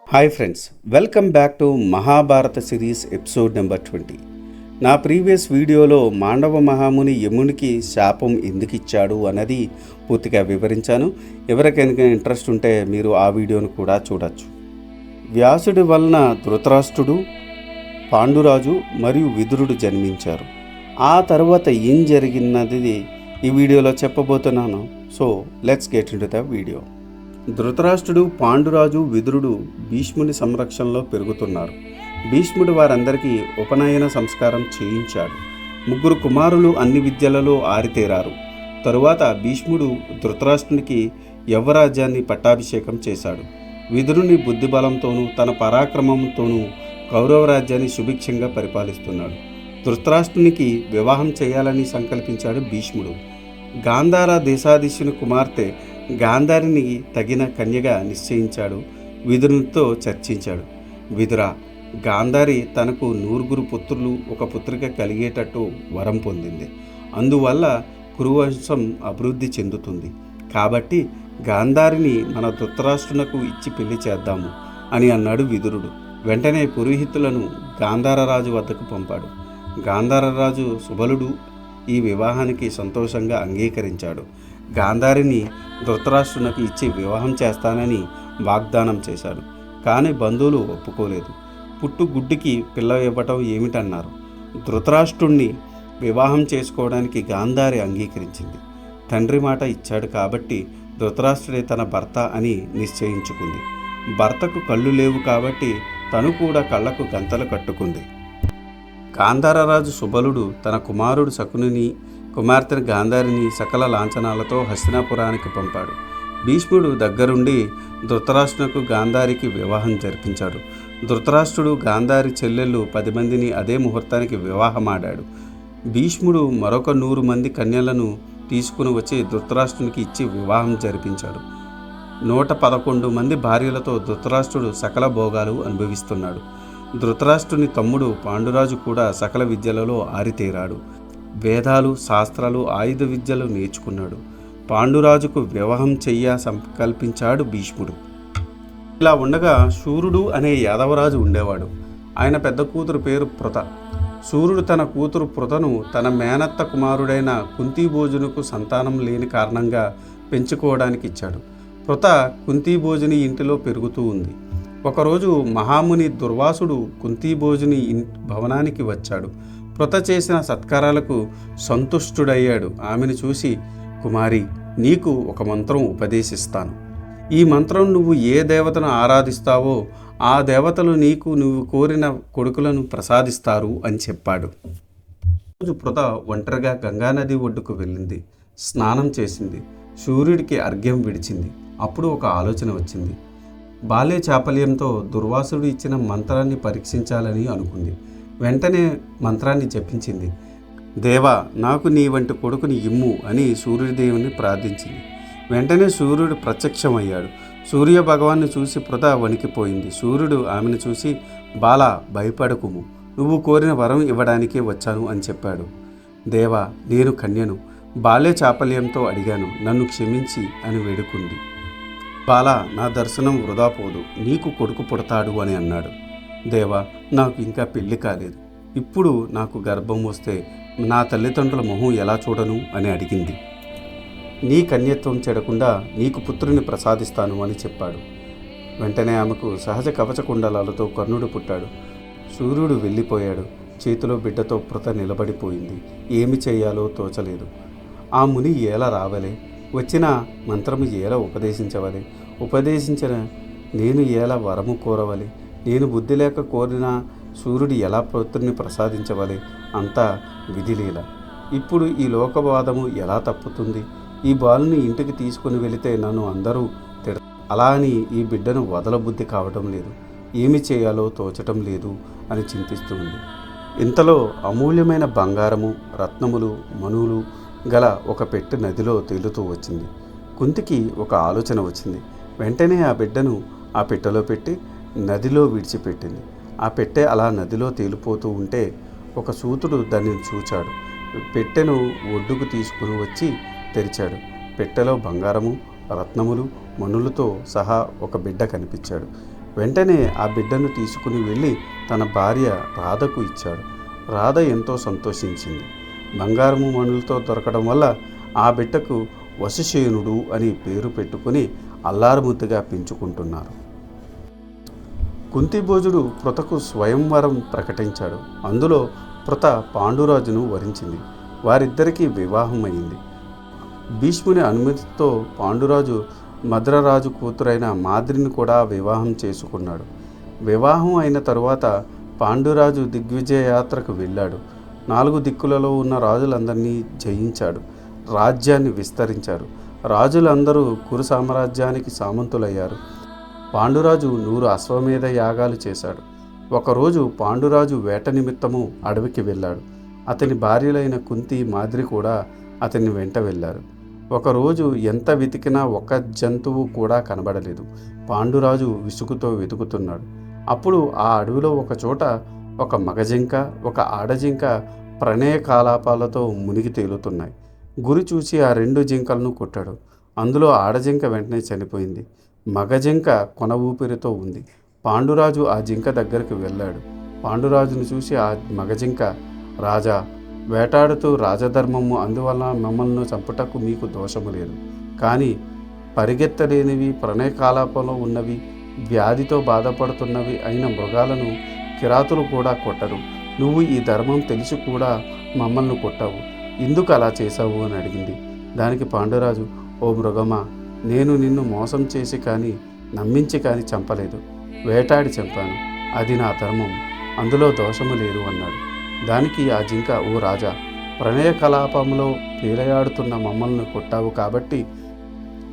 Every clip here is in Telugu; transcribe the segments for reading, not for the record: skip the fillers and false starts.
Hi friends, welcome back to Mahabharata series episode number 20. నా ప్రీవియస్ వీడియోలో మాండవ మహాముని యమునికి శాపం ఎందుకు ఇచ్చాడు అన్నది పూర్తిగా వివరించాను. ఎవరికైనా ఇంట్రెస్ట్ ఉంటే మీరు ఆ వీడియోను కూడా చూడొచ్చు. వ్యాసుడి వలన ధృతరాష్ట్రుడు, పాండురాజు మరియు విదురుడు జన్మించారు. ఆ తర్వాత ఏం జరిగినది ఈ వీడియోలో చెప్పబోతున్నాను. So let's get into the video. ధృతరాష్ట్రుడు, పాండురాజు, విదురుడు భీష్ముని సంరక్షణలో పెరుగుతున్నారు. భీష్ముడు వారందరికీ ఉపనయన సంస్కారం చేయించాడు. 3 కుమారులు అన్ని విద్యలలో ఆరితేరారు. తరువాత భీష్ముడు ధృతరాష్ట్రునికి యవ్వరాజ్యాన్ని పట్టాభిషేకం చేశాడు. విదురుని బుద్ధిబలంతోనూ తన పరాక్రమంతోనూ కౌరవరాజ్యాన్ని సుభిక్షంగా పరిపాలిస్తున్నాడు. ధృతరాష్ట్రునికి వివాహం చేయాలని సంకల్పించాడు భీష్ముడు. గాంధార దేశాధీశుని కుమార్తె గాంధారిని తగిన కన్యగా నిశ్చయించాడు. విదురునితో చర్చించాడు. విదురా, గాంధారి తనకు 9 పుత్రులు 1 పుత్రిక కలిగేటట్టు వరం పొందింది. అందువల్ల కురువంశం అభివృద్ధి చెందుతుంది. కాబట్టి గాంధారిని మన ధృతరాష్ట్రునకు ఇచ్చి పెళ్లి చేద్దాము అని అన్నాడు విదురుడు. వెంటనే పురోహితులను గాంధారరాజు వద్దకు పంపాడు. గాంధారరాజు సుబలుడు ఈ వివాహానికి సంతోషంగా అంగీకరించాడు. గాంధారిని ధృతరాష్ట్రునకు ఇచ్చి వివాహం చేస్తానని వాగ్దానం చేశాడు. కానీ బంధువులు ఒప్పుకోలేదు. పుట్టుగుడ్డికి పిల్ల ఇవ్వటం ఏమిటన్నారు. ధృతరాష్ట్రుణ్ణి వివాహం చేసుకోవడానికి గాంధారి అంగీకరించింది. తండ్రి మాట ఇచ్చాడు కాబట్టి ధృతరాష్ట్రుడే తన భర్త అని నిశ్చయించుకుంది. భర్తకు కళ్ళు లేవు కాబట్టి తను కూడా కళ్ళకు గంతలు కట్టుకుంది. గాంధారరాజు సుబలుడు తన కుమారుడు శకునిని, కుమార్తె గాంధారిని సకల లాంఛనాలతో హస్తినాపురానికి పంపాడు. భీష్ముడు దగ్గరుండి ధృతరాష్ట్రునకు గాంధారికి వివాహం జరిపించాడు. ధృతరాష్ట్రుడు గాంధారి చెల్లెళ్ళు 10 మందిని అదే ముహూర్తానికి వివాహమాడాడు. భీష్ముడు మరొక 100 మంది కన్యలను తీసుకుని వచ్చి ధృతరాష్ట్రునికి ఇచ్చి వివాహం జరిపించాడు. 111 మంది భార్యలతో ధృతరాష్ట్రుడు సకల భోగాలు అనుభవిస్తున్నాడు. ధృతరాష్ట్రుని తమ్ముడు పాండురాజు కూడా సకల విద్యలలో ఆరితేరాడు. వేదాలు, శాస్త్రాలు, ఆయుధ విద్యలు నేర్చుకున్నాడు. పాండురాజుకు వివాహం సంకల్పించాడు భీష్ముడు. ఇలా ఉండగా శూరుడు అనే యాదవరాజు ఉండేవాడు. ఆయన పెద్ద కూతురు పేరు పృత. శూరుడు తన కూతురు పృతను తన మేనత్త కుమారుడైన కుంతీభోజునకు సంతానం లేని కారణంగా పెంచుకోవడానికి ఇచ్చాడు. పృత కుంతీభోజుని ఇంటిలో పెరుగుతూ ఉంది. ఒకరోజు మహాముని దుర్వాసుడు కుంతీభోజుని భవనానికి వచ్చాడు. పృత చేసిన సత్కారాలకు సంతుష్టుడయ్యాడు. ఆమెను చూసి, కుమారి, నీకు ఒక మంత్రం ఉపదేశిస్తాను. ఈ మంత్రం నువ్వు ఏ దేవతను ఆరాధిస్తావో ఆ దేవతలు నీకు నువ్వు కోరిన కొడుకులను ప్రసాదిస్తారు అని చెప్పాడు. రోజు పృత ఒంటరిగా గంగానది ఒడ్డుకు వెళ్ళింది. స్నానం చేసింది. సూర్యుడికి అర్ఘ్యం విడిచింది. అప్పుడు ఒక ఆలోచన వచ్చింది. బాల్య చాపల్యంతో దుర్వాసుడు ఇచ్చిన మంత్రాన్ని పరీక్షించాలని అనుకుంది. వెంటనే మంత్రాన్ని జపించింది. దేవా, నాకు నీ వంటి కొడుకుని ఇమ్ము అని సూర్యదేవుని ప్రార్థించింది. వెంటనే సూర్యుడు ప్రత్యక్షమయ్యాడు. సూర్య భగవాన్ని చూసి పృత వణికిపోయింది. సూర్యుడు ఆమెను చూసి, బాలా, భయపడకుము, నువ్వు కోరిన వరం ఇవ్వడానికే వచ్చాను అని చెప్పాడు. దేవా, నేను కన్యను, బాల్య చాపల్యంతో అడిగాను, నన్ను క్షమించి అని వేడుకుంది. బాలా, నా దర్శనం వృధా పోదు, నీకు కొడుకు పుడతాడు అని అన్నాడు. దేవా, నాకు ఇంకా పెళ్లి కాలేదు. ఇప్పుడు నాకు గర్భం వస్తే నా తల్లిదండ్రుల మొహం ఎలా చూడను అని అడిగింది. నీ కన్యత్వం చెడకుండా నీకు పుత్రుని ప్రసాదిస్తాను అని చెప్పాడు. వెంటనే ఆమెకు సహజ కవచ కుండలాలతో కర్ణుడు పుట్టాడు. సూర్యుడు వెళ్ళిపోయాడు. చేతిలో బిడ్డతో పృత నిలబడిపోయింది. ఏమి చేయాలో తోచలేదు. ఆ ముని ఎలా రావలే, వచ్చిన మంత్రము ఎలా ఉపదేశించవలే, ఉపదేశించిన నేను ఎలా వరము కోరవలే, నేను బుద్ధి లేక కోరిన సూర్యుడు ఎలా పుత్రుని ప్రసాదించవలే, అంతా విధిలీల. ఇప్పుడు ఈ లోకవాదము ఎలా తప్పుతుంది? ఈ బాలుని ఇంటికి తీసుకుని వెళితే నన్ను అందరూ అలా అని ఈ బిడ్డను వదలబుద్ధి కావటం లేదు. ఏమి చేయాలో తోచటం లేదు అని చింతిస్తుంది. ఇంతలో అమూల్యమైన బంగారము, రత్నములు, మణులు గల ఒక పెట్టె నదిలో తేలుతూ వచ్చింది. కుంతికి ఒక ఆలోచన వచ్చింది. వెంటనే ఆ బిడ్డను ఆ పెట్టెలో పెట్టి నదిలో విడిచిపెట్టింది. ఆ పెట్టె అలా నదిలో తేలిపోతూ ఉంటే ఒక సూతుడు దానిని చూచాడు. పెట్టెను ఒడ్డుకు తీసుకుని వచ్చి తెరిచాడు. పెట్టెలో బంగారము, రత్నములు, మణులతో సహా ఒక బిడ్డ కనిపించాడు. వెంటనే ఆ బిడ్డను తీసుకుని వెళ్ళి తన భార్య రాధకు ఇచ్చాడు. రాధ ఎంతో సంతోషించింది. బంగారము మణులతో దొరకడం వల్ల ఆ బిడ్డకు వశిషేనుడు అని పేరు పెట్టుకుని అల్లారుముద్దుగా పెంచుకుంటున్నారు. కుంతిభోజుడు పృథకు స్వయంవరం ప్రకటించాడు. అందులో పృథ పాండురాజును వరించింది. వారిద్దరికీ వివాహం అయింది. భీష్ముని అనుమతితో పాండురాజు మద్రరాజు కూతురైన మాద్రిని కూడా వివాహం చేసుకున్నాడు. వివాహం అయిన తరువాత పాండురాజు దిగ్విజయ యాత్రకు వెళ్ళాడు. 4 దిక్కులలో ఉన్న రాజులందరినీ జయించాడు. రాజ్యాన్ని విస్తరించారు. రాజులందరూ కురు సామ్రాజ్యానికి సామంతులయ్యారు. పాండురాజు 100 అశ్వమేధ యాగాలు చేశాడు. ఒకరోజు పాండురాజు వేట నిమిత్తము అడవికి వెళ్ళాడు. అతని భార్యలైన కుంతి, మాద్రి కూడా అతని వెంట వెళ్ళారు. ఒకరోజు ఎంత వెతికినా ఒక్క జంతువు కూడా కనబడలేదు. పాండురాజు విసుగుతో వెతుకుతున్నాడు. అప్పుడు ఆ అడవిలో ఒక చోట ఒక మగజింక, ఒక ఆడజింక ప్రణయ కాలాపాలతో మునిగి తేలుతున్నాయి. గురి చూసి ఆ 2 జింకలను కొట్టాడు. అందులో ఆడజింక వెంటనే చనిపోయింది. మగజింక కొన ఊపిరితో ఉంది. పాండురాజు ఆ జింక దగ్గరికి వెళ్ళాడు. పాండురాజును చూసి ఆ మగజింక, రాజా, వేటాడుతూ రాజధర్మము, అందువల్ల మమ్మల్ని చంపుటకు మీకు దోషము లేదు. కానీ పరిగెత్తలేనివి, ప్రణయ కాలాపంలో ఉన్నవి, వ్యాధితో బాధపడుతున్నవి అయిన మృగాలను కిరాతులు కూడా కొట్టరు. నువ్వు ఈ ధర్మం తెలిసి కూడా మమ్మల్ని కొట్టావు. ఎందుకు అలా చేశావు అని అడిగింది. దానికి పాండురాజు, ఓ మృగమా, నేను నిన్ను మోసం చేసి కానీ నమ్మించి కానీ చంపలేదు. వేటాడి చంపాను. అది నా ధర్మం, అందులో దోషము లేదు అన్నాడు. దానికి ఆ జింక, ఓ రాజా, ప్రణయ కలాపంలో తేలయాడుతున్న మమ్మల్ని కొట్టావు కాబట్టి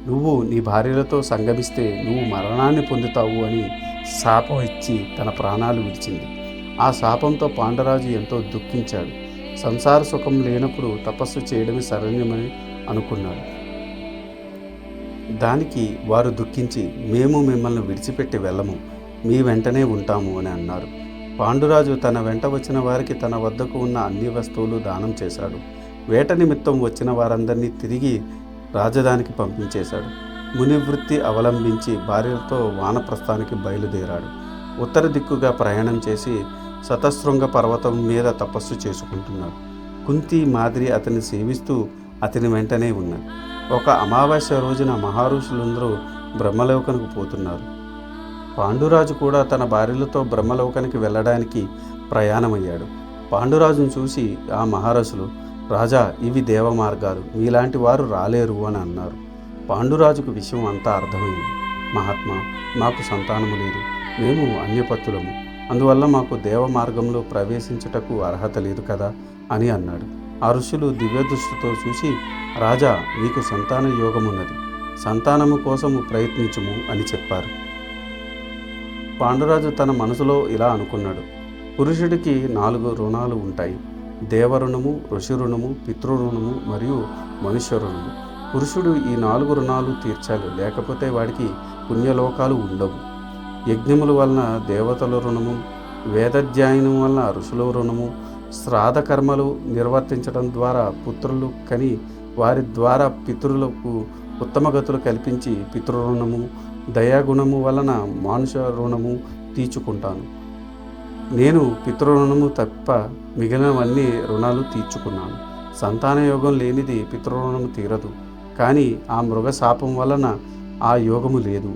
నువ్వు నీ భార్యలతో సంగమిస్తే నువ్వు మరణాన్ని పొందుతావు అని శాపం ఇచ్చి తన ప్రాణాలు విడిచింది. ఆ శాపంతో పాండురాజు ఎంతో దుఃఖించాడు. సంసార సుఖం లేనప్పుడు తపస్సు చేయడమే శరణ్యమని అనుకున్నాడు. దానికి వారు దుఃఖించి, మేము మిమ్మల్ని విడిచిపెట్టి వెళ్ళము, మీ వెంటనే ఉంటాము అని అన్నారు. పాండురాజు తన వెంట వచ్చిన వారికి తన వద్దకు ఉన్న అన్ని వస్తువులు దానం చేశాడు. వేట నిమిత్తం వచ్చిన వారందరినీ తిరిగి రాజధానికి పంపించేశాడు. మునివృత్తి అవలంబించి భార్యలతో వానప్రస్థానికి బయలుదేరాడు. ఉత్తర దిక్కుగా ప్రయాణం చేసి శతశృంగ పర్వతం మీద తపస్సు చేసుకుంటున్నాడు. కుంతి, మాద్రి అతన్ని సేవిస్తూ అతని వెంటనే ఉన్నారు. ఒక అమావాస్య రోజున మహారుషులందరూ బ్రహ్మలోకానికి పోతున్నారు. పాండురాజు కూడా తన భార్యలతో బ్రహ్మలోకానికి వెళ్ళడానికి ప్రయాణమయ్యాడు. పాండురాజును చూసి ఆ మహారషులు, రాజా, ఇవి దేవ మార్గాలు, మీలాంటి వారు రాలేరు అని అన్నారు. పాండురాజుకు విషయం అంతా అర్థమైంది. మహాత్మా, మాకు సంతానము లేదు, మేము అన్యపత్తులము, అందువల్ల మాకు దేవ మార్గంలో ప్రవేశించుటకు అర్హత లేదు కదా అని అన్నాడు. ఆ ఋషులు దివ్యదృష్టితో చూసి, రాజా, మీకు సంతాన యోగమున్నది, సంతానము కోసము ప్రయత్నించుము అని చెప్పారు. పాండురాజు తన మనసులో ఇలా అనుకున్నాడు. పురుషుడికి 4 రుణాలు ఉంటాయి: దేవరుణము, ఋషి రుణము, పితృరుణము మరియు మనుష్య రుణము. పురుషుడు ఈ 4 రుణాలు తీర్చాలి, లేకపోతే వాడికి పుణ్యలోకాలు ఉండవు. యజ్ఞముల వలన దేవతల రుణము, వేదాధ్యయనం వలన ఋషుల రుణము, శ్రాద్ధ కర్మలు నిర్వర్తించడం ద్వారా పుత్రులు కని వారి ద్వారా పితరులకు ఉత్తమ గతులు కల్పించి పితృరుణము, దయాగుణము వలన మానుష రుణము తీర్చుకుంటాను. నేను పితృరుణము తప్ప మిగిలినవన్నీ రుణాలు తీర్చుకున్నాను. సంతాన యోగం లేనిది పితృరుణము తీరదు. కానీ ఆ మృగ శాపం వలన ఆ యోగము లేదు.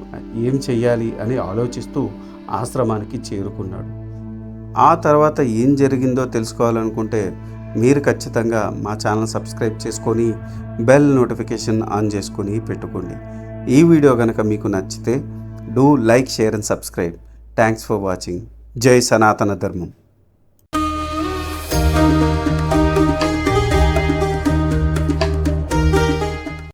ఏం చెయ్యాలి అని ఆలోచిస్తూ ఆశ్రమానికి చేరుకున్నాడు. ఆ తర్వాత ఏం జరిగిందో తెలుసుకోవాలనుకుంటే మీరు ఖచ్చితంగా మా ఛానల్ సబ్స్క్రైబ్ చేసుకొని బెల్ నోటిఫికేషన్ ఆన్ చేసుకొని పెట్టుకోండి. ఈ వీడియో కనుక మీకు నచ్చితే do like, share and subscribe. Thanks for watching. జై సనాతన ధర్మం.